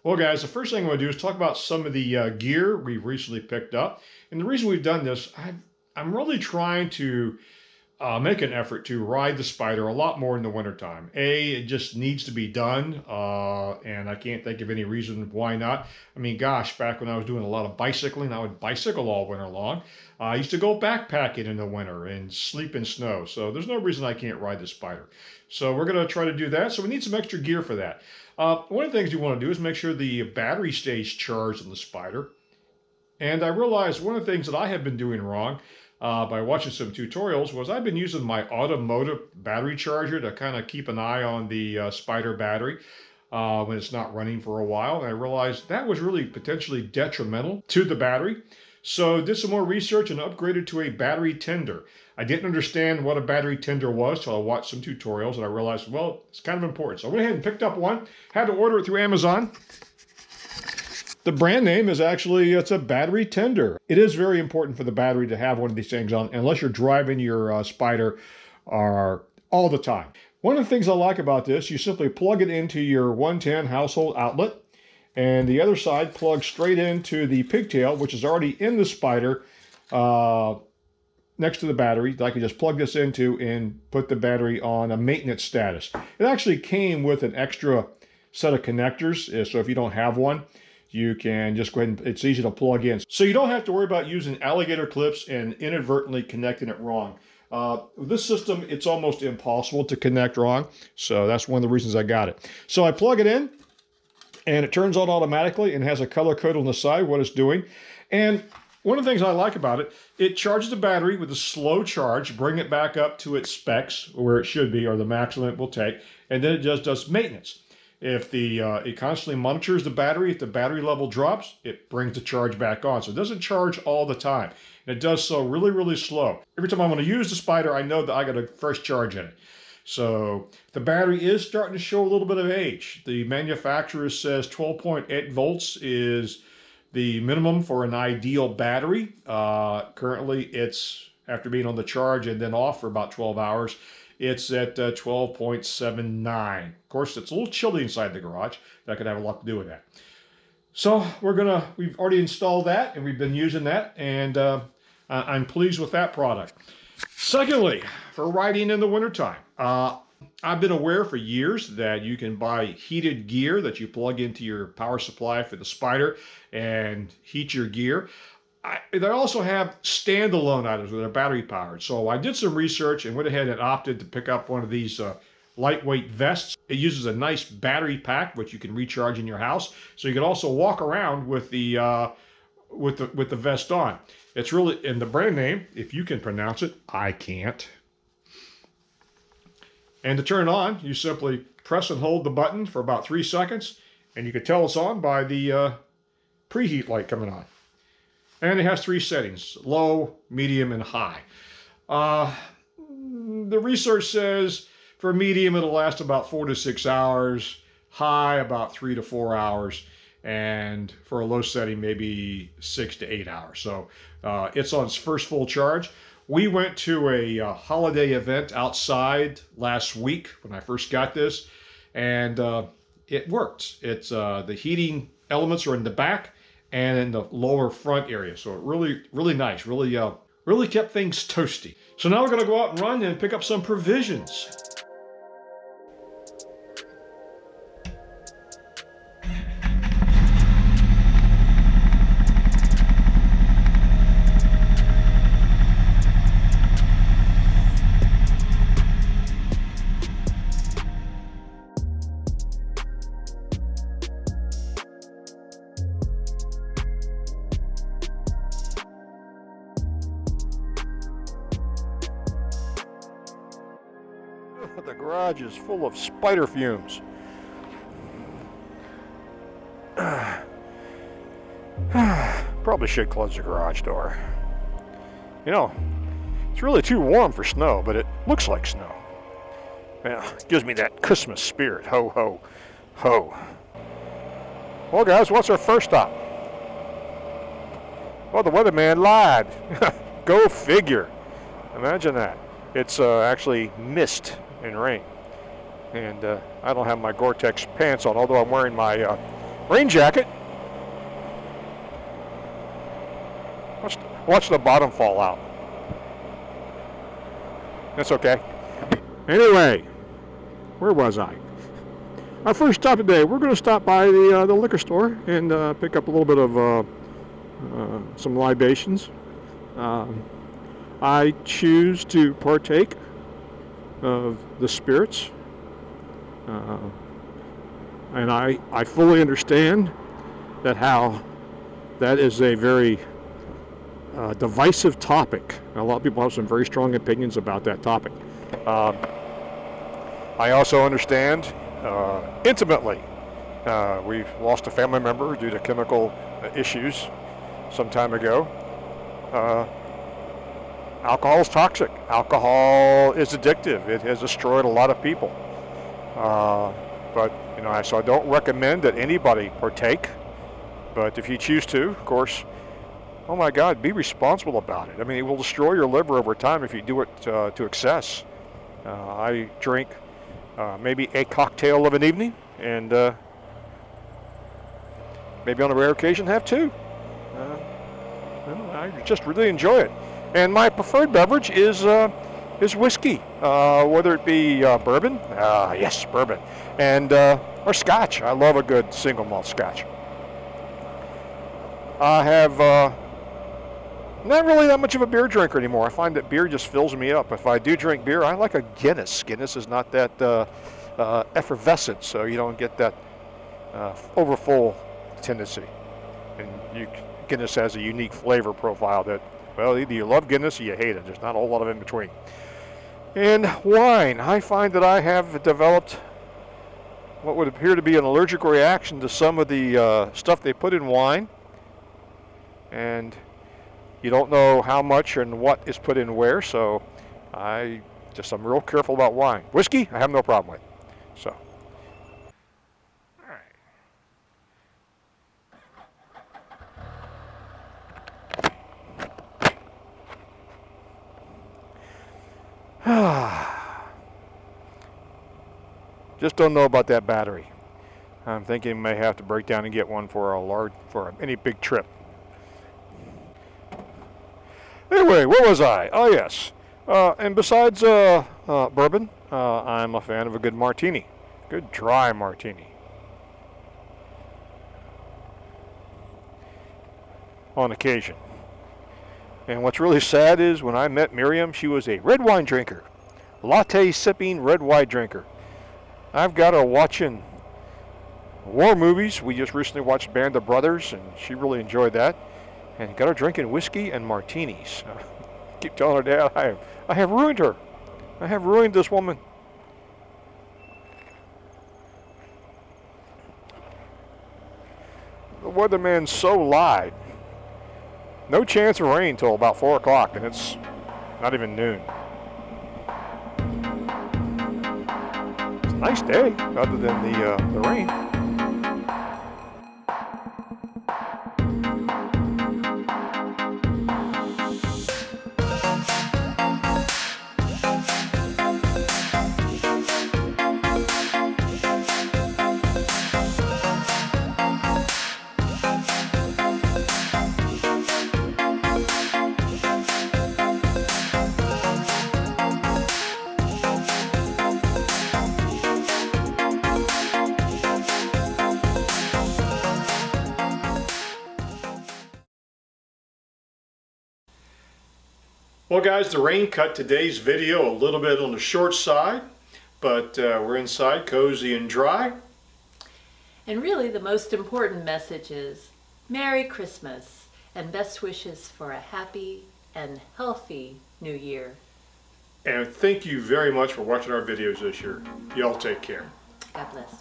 Well, guys, the first thing I want to do is talk about some of the gear we've recently picked up. And the reason we've done this, I'm really trying to make an effort to ride the Spyder a lot more in the wintertime. It just needs to be done, and I can't think of any reason why not. I mean, gosh, back when I was doing a lot of bicycling, I would bicycle all winter long. I used to go backpacking in the winter and sleep in snow, so there's no reason I can't ride the Spyder. So we're going to try to do that, so we need some extra gear for that. One of the things you want to do is make sure the battery stays charged on the Spyder. And I realized one of the things that I have been doing wrong by watching some tutorials was I've been using my automotive battery charger to kind of keep an eye on the Spyder battery when it's not running for a while. And I realized that was really potentially detrimental to the battery. So did some more research and upgraded to a battery tender. I didn't understand what a battery tender was till I watched some tutorials and I realized, well, it's kind of important. So I went ahead and picked up one, had to order it through Amazon. The brand name is actually, it's a battery tender. It is very important for the battery to have one of these things on, unless you're driving your Spyder all the time. One of the things I like about this, you simply plug it into your 110 household outlet, and the other side plugs straight into the pigtail, which is already in the Spyder next to the battery. I can just plug this into and put the battery on a maintenance status. It actually came with an extra set of connectors, so if you don't have one, you can just go ahead and it's easy to plug in. So you don't have to worry about using alligator clips and inadvertently connecting it wrong. With this system, it's almost impossible to connect wrong. So that's one of the reasons I got it. So I plug it in and it turns on automatically and has a color code on the side, what it's doing. And one of the things I like about it, it charges the battery with a slow charge, bring it back up to its specs where it should be or the maximum it will take. And then it just does maintenance. If it constantly monitors the battery, if the battery level drops, it brings the charge back on. So it doesn't charge all the time. And it does so really, really slow. Every time I want to use the Spyder, I know that I got a fresh charge in it. So the battery is starting to show a little bit of age. The manufacturer says 12.8 volts is the minimum for an ideal battery. Currently, it's after being on the charge and then off for about 12 hours. It's at 12.79. Of course, it's a little chilly inside the garage. That could have a lot to do with that. So we've already installed that and we've been using that, and I'm pleased with that product. Secondly, for riding in the wintertime, I've been aware for years that you can buy heated gear that you plug into your power supply for the Spyder and heat your gear. They also have standalone items that are battery powered. So I did some research and went ahead and opted to pick up one of these lightweight vests. It uses a nice battery pack, which you can recharge in your house. So you can also walk around with the vest on. It's really, and the brand name, if you can pronounce it, I can't. And to turn it on, you simply press and hold the button for about 3 seconds, and you can tell it's on by the preheat light coming on. And it has 3 settings: low, medium, and high. The research says for medium, it'll last about 4 to 6 hours, high about 3 to 4 hours, and for a low setting, maybe 6 to 8 hours. So it's on its first full charge. We went to a holiday event outside last week when I first got this, and it worked. It's the heating elements are in the back and in the lower front area. So it really nice, really kept things toasty. So now we're gonna go out and run and pick up some provisions. The garage is full of Spyder fumes. Probably should close the garage door. You know, it's really too warm for snow, but it looks like snow. Yeah, it gives me that Christmas spirit. Ho, ho, ho. Well, guys, what's our first stop? Well, the weatherman lied. Go figure. Imagine that. It's actually mist and rain. And I don't have my Gore-Tex pants on, although I'm wearing my rain jacket. Watch the bottom fall out. That's okay. Anyway, where was I? Our first stop today, we're going to stop by the liquor store and pick up a little bit of some libations. I choose to partake of the spirits, and I fully understand that is a very divisive topic. A lot of people have some very strong opinions about that topic. I also understand intimately. We've lost a family member due to chemical issues some time ago. Alcohol is toxic. Alcohol is addictive. It has destroyed a lot of people. But so I don't recommend that anybody partake. But if you choose to, of course, oh my God, be responsible about it. I mean, it will destroy your liver over time if you do it to excess. I drink maybe a cocktail of an evening, and maybe on a rare occasion have two. I just really enjoy it. And my preferred beverage is whiskey, whether it be bourbon, yes, bourbon, and or scotch. I love a good single malt scotch. I have not really that much of a beer drinker anymore. I find that beer just fills me up. If I do drink beer, I like a Guinness. Guinness is not that effervescent, so you don't get that overfull tendency. And Guinness has a unique flavor profile that, well, either you love Guinness or you hate it. There's not a whole lot of in between. And wine. I find that I have developed what would appear to be an allergic reaction to some of the stuff they put in wine. And you don't know how much and what is put in where, so I'm real careful about wine. Whiskey, I have no problem with. So, all right. Just don't know about that battery. I'm thinking I may have to break down and get one for any big trip. Anyway, where was I? Oh, yes. And besides bourbon, I'm a fan of a good martini. Good dry martini. On occasion. And what's really sad is when I met Miriam, she was a red wine drinker. Latte sipping red wine drinker. I've got her watching war movies. We just recently watched Band of Brothers, and she really enjoyed that. And got her drinking whiskey and martinis. Keep telling her, Dad, I have ruined her. I have ruined this woman. The weatherman so lied. No chance of rain till about 4 o'clock, and it's not even noon. It's a nice day, other than the rain. Well guys, the rain cut today's video a little bit on the short side, but we're inside cozy and dry. And really the most important message is Merry Christmas and best wishes for a happy and healthy New Year. And thank you very much for watching our videos this year. Y'all take care. God bless.